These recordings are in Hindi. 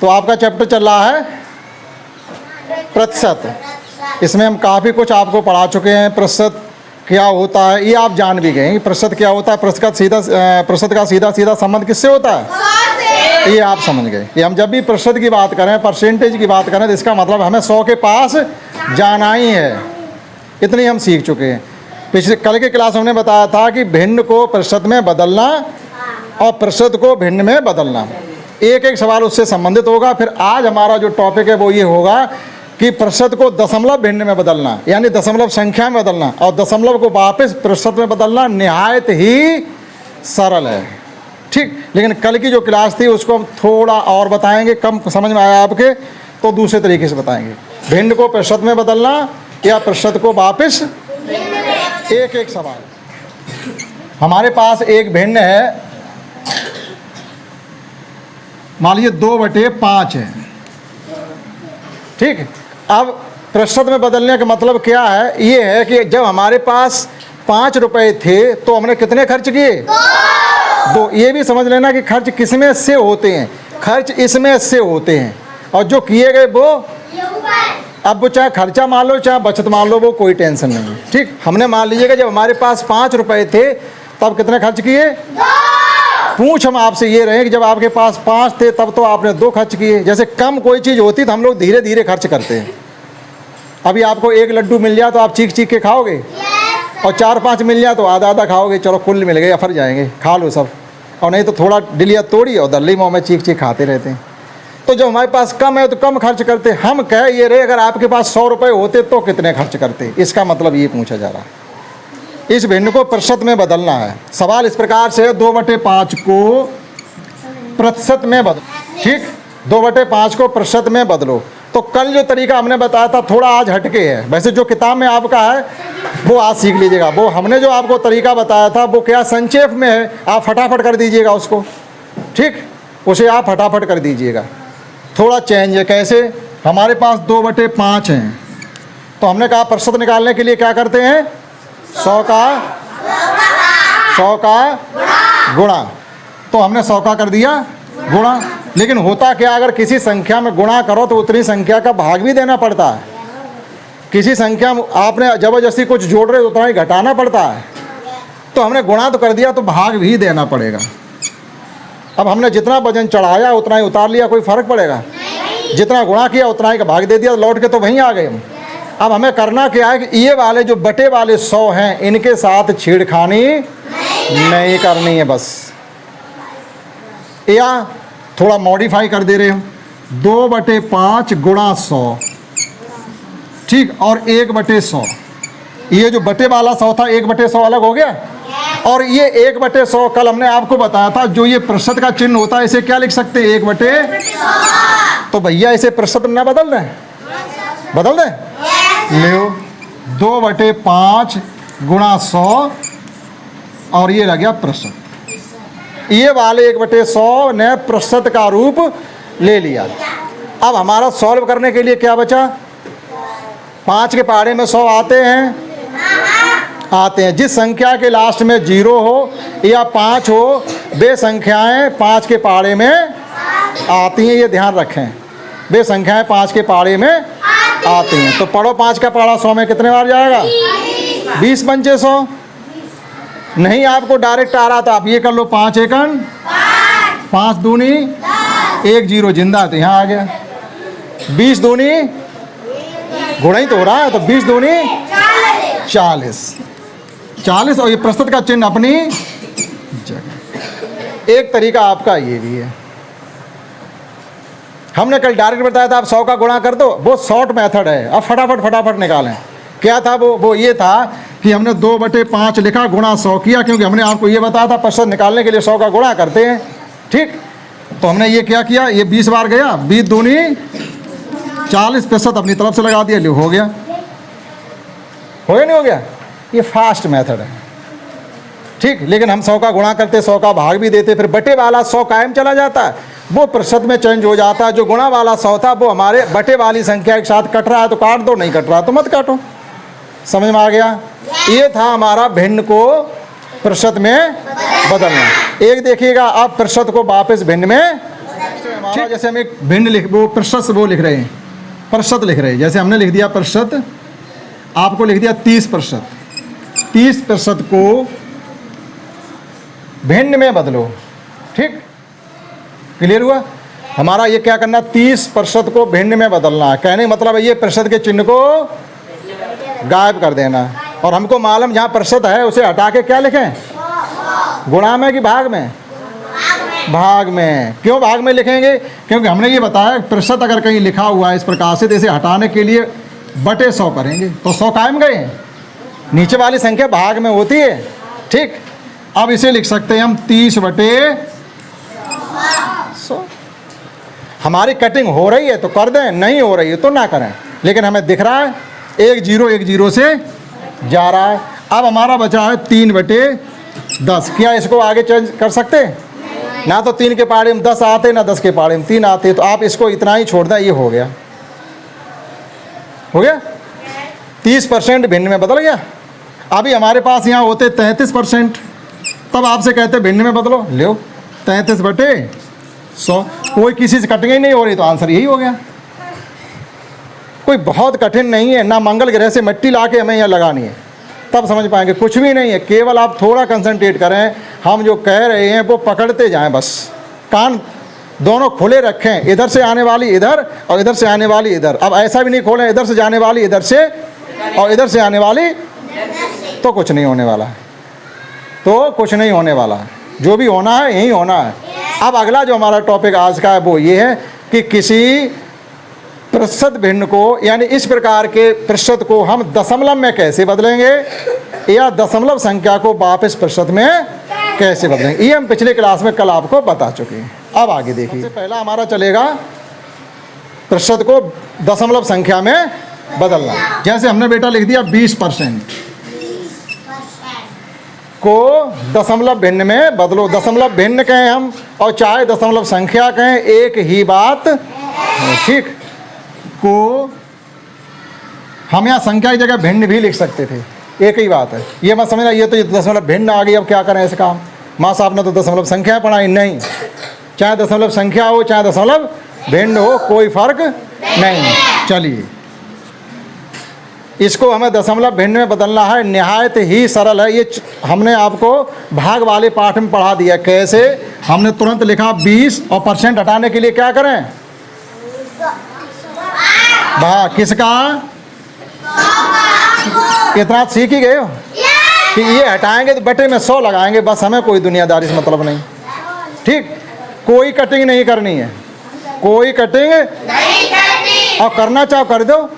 तो आपका चैप्टर चल रहा है प्रतिशत। इसमें हम काफ़ी कुछ आपको पढ़ा चुके हैं। प्रतिशत क्या होता है ये आप जान भी गए हैं। प्रतिशत क्या होता है, प्रतिशत का सीधा सीधा संबंध किससे होता है, ये आप समझ गए कि हम जब भी प्रतिशत की बात करें, परसेंटेज की बात करें, तो इसका मतलब हमें 100 के पास जाना ही है। इतनी हम सीख चुके हैं। पिछले कल के क्लास हमने बताया था कि भिन्न को प्रतिशत में बदलना और प्रतिशत को भिन्न में बदलना, एक एक सवाल उससे संबंधित होगा। फिर आज हमारा जो टॉपिक है वो ये होगा कि प्रतिशत को दशमलव भिन्न में बदलना, यानी दशमलव संख्या में बदलना, और दशमलव को वापस प्रतिशत में बदलना निहायत ही सरल है। ठीक, लेकिन कल की जो क्लास थी उसको हम थोड़ा और बताएंगे। कम समझ में आया आपके तो दूसरे तरीके से बताएंगे। भिन्न को प्रतिशत में बदलना या प्रतिशत को वापस, एक एक सवाल। हमारे पास एक भिन्न है, मान लीजिए 2/5 है। ठीक, अब प्रतिशत में बदलने का मतलब क्या है, ये है कि जब हमारे पास 5 रुपए थे तो हमने कितने खर्च किए, 2। ये भी समझ लेना कि खर्च किसमें से होते हैं, खर्च इसमें से होते हैं, और जो किए गए वो, अब वो चाहे खर्चा मान लो चाहे बचत मान लो, वो कोई टेंशन नहीं है। ठीक, हमने मान लीजिएगा जब हमारे पास 5 रुपए थे तब कितने खर्च किए, 2। पूछ हम आपसे ये रहे कि जब आपके पास 5 थे तब तो आपने 2 खर्च किए। जैसे कम कोई चीज़ होती तो हम लोग धीरे धीरे खर्च करते हैं। अभी आपको 1 लड्डू मिल जाए तो आप चीख चीख के खाओगे, और 4-5 मिल जाए तो आधा आधा खाओगे, चलो कुल मिल गए, अफर जाएंगे, खा लो सब। और नहीं तो थोड़ा डिलिया तोड़ी और दल्ली मुँह में चीख चीख खाते रहते हैं। तो जब हमारे पास कम है तो कम खर्च करते। हम कह ये रहे अगर आपके पास 100 रुपये होते तो कितने खर्च करते, इसका मतलब ये पूछा जा रहा है। इस भिन्न को प्रतिशत में बदलना है। सवाल इस प्रकार से, 2/5 को प्रतिशत में बदलो। ठीक, 2/5 को प्रतिशत में बदलो। तो कल जो तरीका हमने बताया था थोड़ा आज हटके है। वैसे जो किताब में आपका है वो आज सीख लीजिएगा। वो हमने जो आपको तरीका बताया था वो क्या संक्षेप में है, आप फटाफट कर दीजिएगा उसको। ठीक, उसे आप फटाफट कर दीजिएगा। थोड़ा चेंज है। कैसे, हमारे पास 2/5 हैं तो हमने कहा प्रतिशत निकालने के लिए क्या करते हैं, 100 का गुणा। तो हमने 100 का कर दिया गुणा। लेकिन होता क्या, अगर किसी संख्या में गुणा करो तो उतनी संख्या का भाग भी देना पड़ता है। किसी संख्या में आपने ज़बरदस्ती कुछ जोड़ रहे तो उतना ही घटाना पड़ता है। तो हमने गुणा तो कर दिया तो भाग भी देना पड़ेगा। अब हमने जितना वजन चढ़ाया उतना ही उतार लिया, कोई फ़र्क पड़ेगा, जितना गुणा किया उतना ही का भाग दे दिया, लौट के तो वहीं आ गए हम। अब हमें करना क्या है कि ये वाले जो बटे वाले 100 हैं इनके साथ छेड़खानी नहीं करनी है बस, या थोड़ा मॉडिफाई कर दे रहे हो। 2/5 गुणा 100, ठीक, और 1/100। ये जो बटे वाला 100 था 1/100 अलग हो गया। और ये 1/100 कल हमने आपको बताया था, जो ये प्रतिशत का चिन्ह होता है इसे क्या लिख सकते हैं, 1/100। तो भैया इसे प्रतिशत में ना बदल दें, बदल दें। लो 2/5 गुणा 100 और ये लग गया प्रतिशत। ये वाले 1/100 ने प्रतिशत का रूप ले लिया। अब हमारा सॉल्व करने के लिए क्या बचा, 5 के पहाड़े में 100 आते हैं। जिस संख्या के लास्ट में 0 हो या 5 हो वे संख्याएं 5 के पहाड़े में आती हैं। ये ध्यान रखें, वे संख्याएं 5 के पहाड़े में आती हैं। तो पढ़ो 5 का पहाड़ा 100 में कितने बार जाएगा, 20 पंचे 100। नहीं आपको डायरेक्ट आ रहा तो आप ये कर लो, 5 एकन 5 दूनी 1 0 जिंदा, तो यहाँ आ गया। 20 दूनी गुणा ही तो हो रहा है, तो 20 दूनी 40 और ये प्रतिशत का चिन्ह अपनी जगह। एक तरीका आपका ये भी है। हमने कल डायरेक्ट बताया था आप 100 का गुणा कर दो, वो शॉर्ट मेथड है। अब फटाफट निकालें। क्या था वो ये था कि हमने 2/5 लिखा गुणा 100 किया, क्योंकि हमने आपको ये बताया था प्रतिशत निकालने के लिए 100 का गुणा करते हैं। ठीक, तो हमने ये क्या किया, ये 20 बार गया, 20 दूनी 40, प्रतिशत अपनी तरफ से लगा दिया, लो हो गया। हो गया नहीं हो गया, ये फास्ट मेथड है। ठीक, लेकिन हम 100 का गुणा करते 100 का भाग भी देते, फिर बटे वाला 100 कायम चला जाता है, वो प्रतिशत में चेंज हो जाता है। जो गुणा वाला 100 था वो हमारे बटे वाली संख्या के साथ कट रहा है तो काट दो, नहीं कट रहा तो मत काटो। समझ में आ गया। ये था हमारा भिन्न को प्रतिशत में बदलना। एक देखिएगा, आप प्रतिशत को वापस भिन्न में हमारा जैसे हम एक भिन्न वो प्रतिशत वो लिख रहे हैं, प्रतिशत लिख रहे हैं। जैसे हमने लिख दिया प्रतिशत, आपको लिख दिया 30%। 30% को भिन्न में बदलो। ठीक, क्लियर हुआ? हमारा ये क्या करना, 30% को भिन्न में बदलना है। कहने का मतलब है ये प्रतिशत के चिन्ह को गायब कर देना। और हमको मालूम जहाँ प्रतिशत है उसे हटा के क्या लिखें, गुणा में कि भाग में? भाग में। क्यों भाग में लिखेंगे? क्योंकि हमने ये बताया प्रतिशत अगर कहीं लिखा हुआ है इस प्रकार से, तो इसे हटाने के लिए बटे 100 करेंगे तो 100 कायम गए, नीचे वाली संख्या भाग में होती है। ठीक, अब इसे लिख सकते हैं हम 30/100। हमारी कटिंग हो रही है तो कर दें, नहीं हो रही है तो ना करें, लेकिन हमें दिख रहा है 1 0 1 0 से जा रहा है। अब हमारा बचा है 3/10। क्या इसको आगे चेंज कर सकते? ना तो 3 के पहाड़े में 10 आते, ना 10 के पहाड़े में 3 आते, तो आप इसको इतना ही छोड़ दें, ये हो गया। हो गया, 30% भिन्न में बदल गया। अभी हमारे पास यहाँ होते 33%, तब आपसे कहते भिन्न में बदलो, लो 33/100। कोई किसी से कटिंग ही नहीं हो रही तो आंसर यही हो गया। कोई बहुत कठिन नहीं है, ना मंगल ग्रह से मिट्टी ला के हमें यहाँ लगानी है, तब समझ पाएंगे। कुछ भी नहीं है, केवल आप थोड़ा कंसंट्रेट करें, हम जो कह रहे हैं वो पकड़ते जाएं बस। कान दोनों खुले रखें, इधर से आने वाली इधर और इधर से आने वाली इधर। अब ऐसा भी नहीं खोलें इधर से जाने वाली इधर से और इधर से आने वाली, तो कुछ नहीं होने वाला है, तो कुछ नहीं होने वाला है। जो भी होना है यही होना है। अब अगला जो हमारा टॉपिक आज का है वो ये है कि किसी प्रतिशत भिन्न को, यानी इस प्रकार के प्रतिशत को हम दशमलव में कैसे बदलेंगे, या दशमलव संख्या को वापस प्रतिशत में कैसे बदलेंगे। ये हम पिछले क्लास में कल आपको बता चुके हैं। अब आगे देखिए, सबसे पहला हमारा चलेगा प्रतिशत को दशमलव संख्या में बदलना। जैसे हमने बेटा लिख दिया 20% को दशमलव भिन्न में बदलो। दशमलव भिन्न कहें हम और चाहे दशमलव संख्या कहें, एक ही बात। ठीक, को हम यहाँ संख्या की जगह भिन्न भी लिख सकते थे, एक ही बात है। ये मत समझना ये तो ये दशमलव भिन्न आ गई, अब क्या करें इस काम। माँ साहब ने तो दशमलव संख्या पढ़ाई, नहीं, चाहे दशमलव संख्या हो चाहे दशमलव भिन्न हो, कोई फर्क नहीं। चलिए, इसको हमें दशमलव भिन्न में बदलना है, निहायत ही सरल है। ये हमने आपको भाग वाले पाठ में पढ़ा दिया कैसे। हमने तुरंत लिखा 20 और परसेंट हटाने के लिए क्या करें, भाग किसका, इतना सीख ही गए हो कि ये हटाएंगे तो बटे में 100 लगाएंगे, बस। हमें कोई दुनियादारी से मतलब नहीं। ठीक, कोई कटिंग नहीं करनी है, कोई कटिंग नहीं करनी, और करना चाहो कर दो,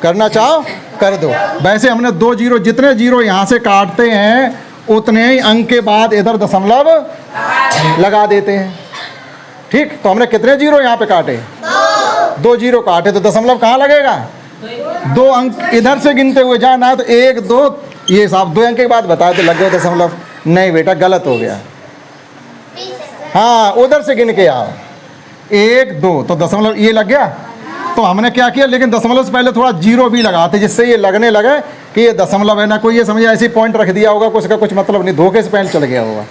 करना चाहो कर दो। वैसे हमने 2 0, जितने जीरो यहाँ से काटते हैं उतने ही अंक के बाद इधर दशमलव लगा देते हैं। ठीक, तो हमने कितने जीरो यहाँ पे काटे, 2 0 काटे, तो दशमलव कहाँ लगेगा, 2 अंक इधर से गिनते हुए जाना। तो 1 2, ये साहब 2 अंक के बाद बताए तो लग गया दशमलव। नहीं बेटा, गलत हो गया। हाँ, उधर से गिन के आओ, 1 2, तो दशमलव ये लग गया। तो हमने क्या किया, लेकिन दशमलव से पहले थोड़ा जीरो भी लगाते, जिससे ये लगने लगे कि ये दशमलव है। ना कोई ये समझे ऐसे पॉइंट रख दिया होगा, कुछ का कुछ मतलब नहीं, धोखे से पहले चल गया होगा।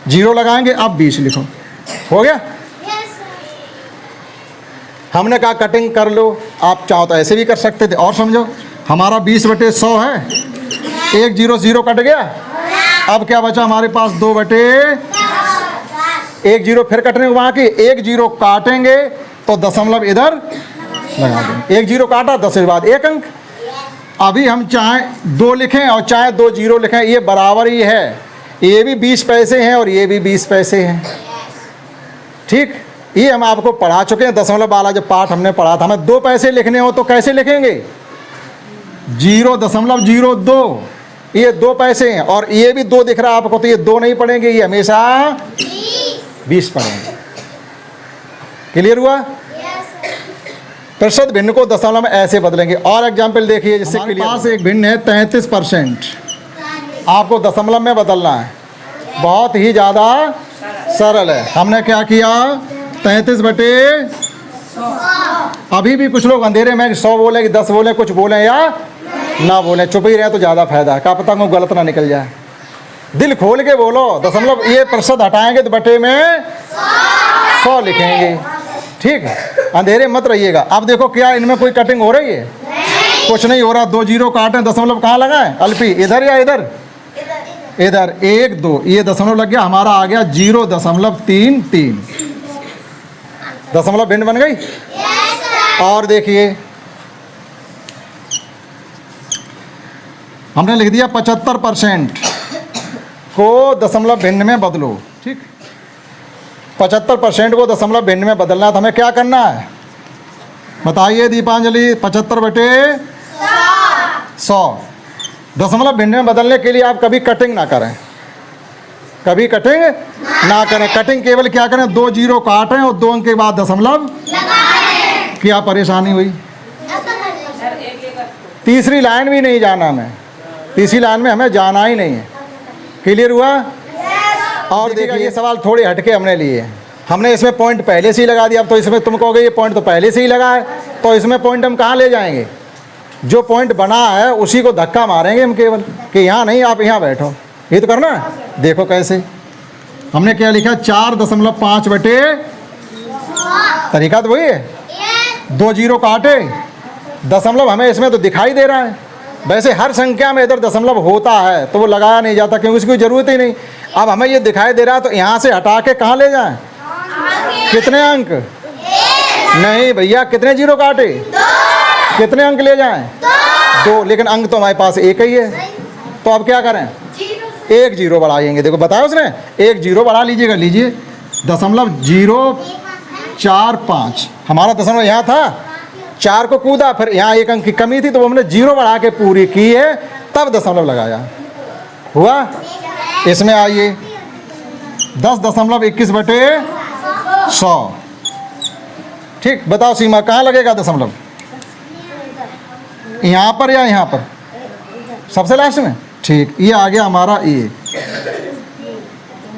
जीरो लगाएंगे, अब 20 लिखो, हो गया। हमने कहा कटिंग कर लो, आप चाहो तो ऐसे भी कर सकते थे। और समझो, हमारा 20/100 है, 1 0 0 कट गया। अब क्या बचा हमारे पास, 2/1 0 फिर कटने को, वहाँ की 1 0 काटेंगे तो दशमलव इधर लगा देंगे। 1 0 काटा, 10 के बाद 1 अंक। अभी हम चाहे 2 लिखें और चाहे 2 0 लिखें, ये बराबर ही है। ये भी 20 पैसे हैं और ये भी 20 पैसे हैं। ठीक, ये हम आपको पढ़ा चुके हैं। दशमलव वाला जो पाठ हमने पढ़ा था, हमें 2 पैसे लिखने हो तो कैसे लिखेंगे, 0.02, ये 2 पैसे हैं। और ये भी 2 दिख रहा है आपको, तो ये 2 नहीं पढ़ेंगे, ये हमेशा 20 पढ़ेंगे। क्लियर हुआ। प्रतिशत भिन्न को दशमलव में ऐसे बदलेंगे। और एग्जाम्पल देखिए, जिससे हमारे पास एक भिन्न है 33%, आपको दशमलव में बदलना है। बहुत ही ज़्यादा सरल है। हमने क्या किया, 33/100। अभी भी कुछ लोग अंधेरे में 100 बोले कि 10 बोले, कुछ बोले या ना बोले, चुप ही रहे तो ज़्यादा फायदा। क्या पता को गलत ना निकल जाए। दिल खोल के बोलो, दशमलव ये प्रतिशत हटाएंगे तो बटे में 100 लिखेंगे। ठीक है, अंधेरे मत रहिएगा। अब देखो क्या इनमें कोई कटिंग हो रही है? कुछ नहीं हो रहा। 2 जीरो काटें, दशमलव कहाँ लगाएं? अल्पी इधर या इधर? इधर। 1 2 ये दशमलव लग गया, हमारा आ गया 0.33। दशमलव भिन्न बन गई। और देखिए हमने लिख दिया 75% को दशमलव भिन्न में बदलो। ठीक, 75% को दशमलव भिन्न में बदलना है तो हमें क्या करना है बताइए दीपांजलि? 75/100। दशमलव भिन्न में बदलने के लिए आप कभी कटिंग ना करें, कभी कटिंग ना करें। कटिंग केवल क्या करें? 2 जीरो काटें और 2 अंक के बाद दशमलव। क्या परेशानी हुई? तीसरी लाइन भी नहीं जाना हमें, तीसरी लाइन में हमें जाना ही नहीं है। क्लियर हुआ? और देखिए ये सवाल थोड़े हटके हमने लिए। हमने इसमें पॉइंट पहले से ही लगा दिया। अब तो इसमें तुम कहोगे ये पॉइंट तो पहले से ही लगा है, तो इसमें पॉइंट हम कहाँ ले जाएंगे? जो पॉइंट बना है उसी को धक्का मारेंगे हम केवल, कि यहाँ नहीं आप यहाँ बैठो। ये तो करना है। देखो कैसे हमने क्या लिखा? 4.5 तरीका तो वही है। 2 जीरो काटे, दशमलव हमें इसमें तो दिखाई दे रहा है। वैसे हर संख्या में इधर दशमलव होता है तो वो लगाया नहीं जाता, क्योंकि उसकी ज़रूरत ही नहीं। अब हमें ये दिखाई दे रहा है तो यहाँ से हटा के कहाँ ले जाएं? कितने अंक? नहीं भैया, कितने जीरो काटे? कितने अंक ले जाएं? 2। लेकिन अंक तो हमारे पास एक ही है, तो अब क्या करें? 1 जीरो बढ़ाएंगे। देखो बताया उसने, 1 जीरो बढ़ा लीजिएगा। लीजिए 0.045। हमारा दशमलव यहाँ था, 4 को कूदा, फिर यहाँ 1 अंक की कमी थी तो वो हमने 0 बढ़ा के पूरी की है, तब दशमलव लगाया। हुआ? इसमें आइए 10.21/100। ठीक, बताओ सीमा कहाँ लगेगा दशमलव? यहाँ पर या यहाँ पर? सबसे लास्ट में। ठीक, ये आ गया हमारा ये।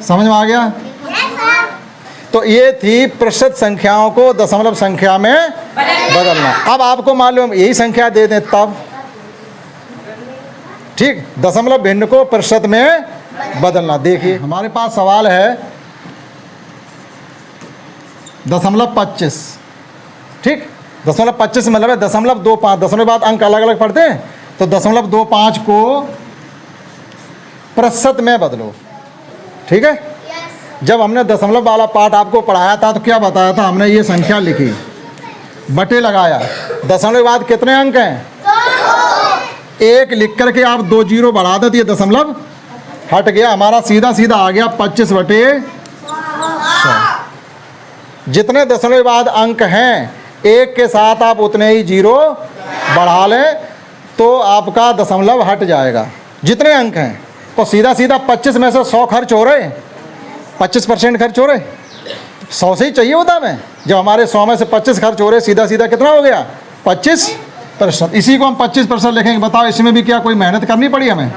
समझ में आ गया? तो ये थी प्रतिशत संख्याओं को दशमलव संख्या में बदलना। अब आपको मालूम यही संख्या दे दें तब। ठीक, दशमलव भिन्न को प्रतिशत में बदलना। देखिए हमारे पास सवाल है 0.25। ठीक, 0.25 मतलब है 0.25। दशमलव बाद अंक अलग अलग पढ़ते हैं, तो 0.25 को प्रतिशत में बदलो। ठीक है, जब हमने दशमलव वाला पार्ट आपको पढ़ाया था तो क्या बताया था? हमने ये संख्या लिखी, बटे लगाया, दशमलव बाद कितने अंक हैं? 1 लिख करके आप 2 जीरो बढ़ा देते, ये दशमलव हट गया, हमारा सीधा सीधा आ गया 25/100। जितने दशमलव बाद अंक हैं 1 के साथ आप उतने ही जीरो बढ़ा लें तो आपका दशमलव हट जाएगा। जितने अंक हैं तो सीधा सीधा 25 में से 100 खर्च हो रहे, 25% खर्च हो रहे। 100 से ही चाहिए होता हमें। जब हमारे 100 में से 25 खर्च हो रहे, सीधा सीधा कितना हो गया? 25%। इसी को हम 25% लिखेंगे। बताओ इसमें भी क्या कोई मेहनत करनी पड़ी हमें?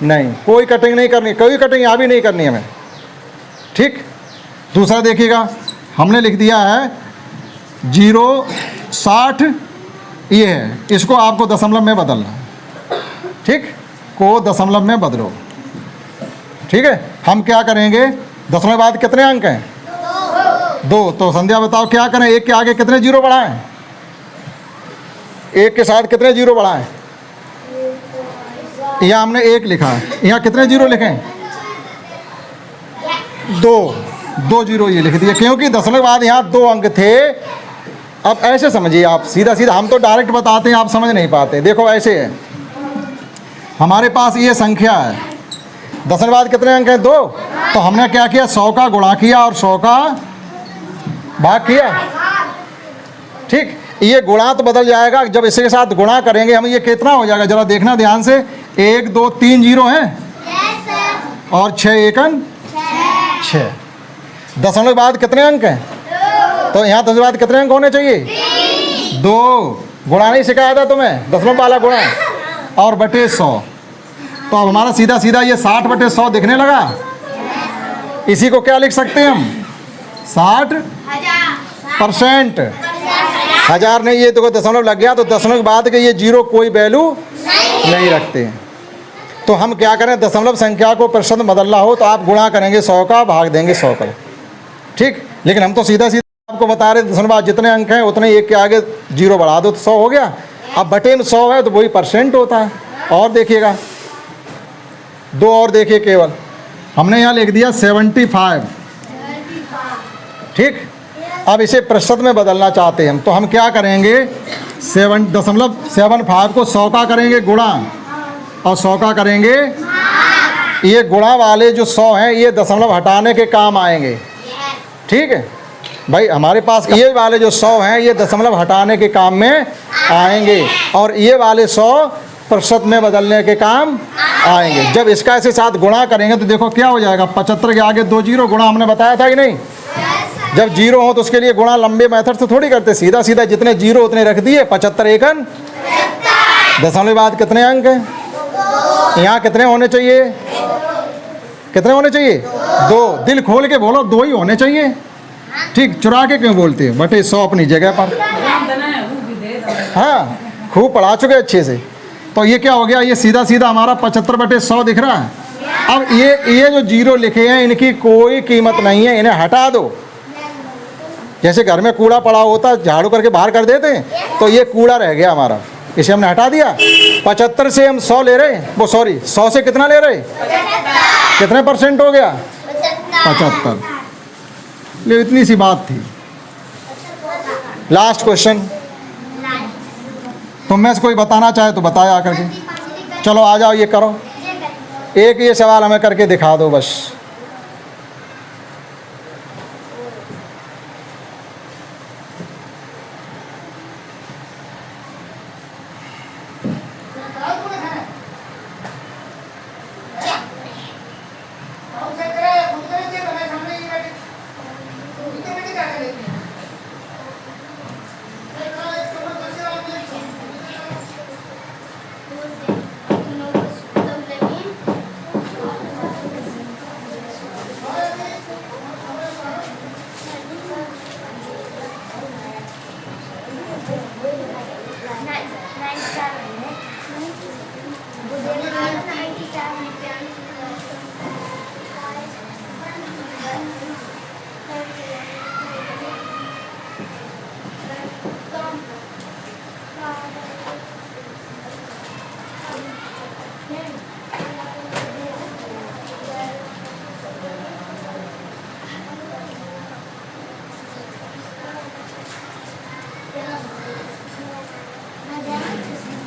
नहीं, कोई कटिंग नहीं करनी, कोई कटिंग यहाँ भी नहीं करनी हमें। ठीक, दूसरा देखिएगा, हमने लिख दिया है 0.60 ये है, इसको आपको दशमलव में बदलना। ठीक, को दशमलव में बदलो। ठीक है, हम क्या करेंगे? दशमलव बाद कितने अंक हैं? 2। तो संध्या बताओ क्या करें? 1 के आगे कितने जीरो बढ़ाएं? 1 के साथ कितने जीरो बढ़ाएं? यहाँ हमने 1 लिखा है, यहाँ कितने जीरो लिखें? 2 जीरो ये लिख दिए, क्योंकि दशमलव बाद यहाँ 2 अंक थे। अब ऐसे समझिए आप, सीधा सीधा हम तो डायरेक्ट बताते हैं, आप समझ नहीं पाते। देखो ऐसे है, हमारे पास ये संख्या है, दशमलव बाद कितने अंक हैं? 2। तो हमने क्या किया? 100 का गुणा किया और 100 का भाग किया। ठीक, ये गुणा तो बदल जाएगा जब इसके साथ गुणा करेंगे हम। ये कितना हो जाएगा जरा देखना ध्यान से। 1 2 3 जीरो हैं और 6 एकन 6। दशमलव बाद कितने अंक हैं? तो यहाँ दशमलव बाद कितने अंक होने चाहिए? 2। गुणा नहीं सिखाया था तुम्हें, दशमलव वाला गुणा और बटे 100। तो अब हमारा सीधा सीधा ये 60/100 दिखने लगा। इसी को क्या लिख सकते हैं हम? 60%। 1000 नहीं, ये तो दशमलव लग गया, तो दशमलव बाद के ये जीरो कोई वैल्यू नहीं रखते हैं। तो हम क्या करें? दशमलव संख्या को प्रतिशत में बदलना हो तो आप गुणा करेंगे 100 का, भाग देंगे 100 का। ठीक, लेकिन हम तो सीधा सीधा आपको बता रहे दशमलव बाद जितने अंक हैं उतने एक के आगे जीरो बढ़ा दो तो 100 हो गया। अब बटे में 100 है तो वही परसेंट होता है। और देखिएगा, दो और देखिए, केवल हमने यहाँ लिख दिया 75। ठीक, अब इसे प्रतिशत में बदलना चाहते हैं हम, तो हम क्या करेंगे, 7.75 को 100 का करेंगे गुणा और 100 का करेंगे, ये गुणा वाले जो 100 हैं ये दशमलव हटाने के काम आएंगे। ठीक है भाई, हमारे पास ये वाले जो 100 हैं ये दशमलव हटाने के काम में आएंगे और ये वाले 100 प्रतिशत में बदलने के काम आएंगे। जब इसका इसके साथ गुणा करेंगे तो देखो क्या हो जाएगा, 75 के आगे 2 जीरो, गुणा हमने बताया था कि नहीं। जब जीरो हो तो उसके लिए गुणा लंबे मेथड से थोड़ी करते, सीधा सीधा जितने जीरो उतने रख दिए। 75 एकन दशमलव बाद कितने अंक हैं, यहाँ कितने होने चाहिए, कितने होने चाहिए, 2। दिल खोल के बोलो, 2 ही होने चाहिए। ठीक, चुरा के क्यों बोलते हैं, बटे 100 अपनी जगह पर। हाँ, खूब पढ़ा चुके अच्छे से। तो ये क्या हो गया, ये सीधा सीधा हमारा 75/100 दिख रहा है। अब ये जो जीरो लिखे हैं इनकी कोई कीमत नहीं है, इन्हें हटा दो। जैसे घर में कूड़ा पड़ा होता झाड़ू करके बाहर कर देते हैं, तो ये कूड़ा रह गया हमारा, इसे हमने हटा दिया। 75 से हम 100 ले रहे, वो सॉरी 100 से कितना ले रहे, कितने परसेंट हो गया, 75। ले, इतनी सी बात थी। लास्ट क्वेश्चन, तुम में से कोई बताना चाहे तो बताया आकर के। चलो आ जाओ, ये करो, एक ये सवाल हमें करके दिखा दो बस।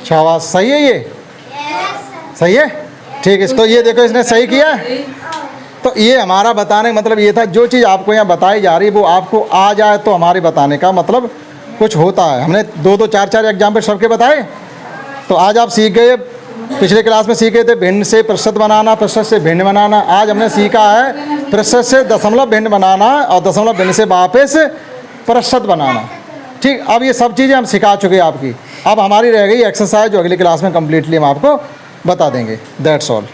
शाबाश, सही है ये, सही है। ठीक, इसको ये देखो, इसने सही किया। तो ये हमारा बताने का मतलब ये था, जो चीज़ आपको यहाँ बताई जा रही वो आपको आ जाए तो हमारे बताने का मतलब कुछ होता है। हमने 2-2, 4-4 एग्जाम्पल सबके बताए। तो आज आप सीख गए, पिछले क्लास में सीखे थे भिन्न से प्रतिशत बनाना, प्रतिशत से भिन्न बनाना। आज हमने सीखा है प्रतिशत से दशमलव भिन्न बनाना और दशमलव भिन्न से वापस प्रतिशत बनाना। ठीक, अब ये सब चीज़ें हम सिखा चुके हैं आपकी। अब हमारी रह गई एक्सरसाइज जो अगली क्लास में कम्प्लीटली हम आपको बता देंगे। That's all.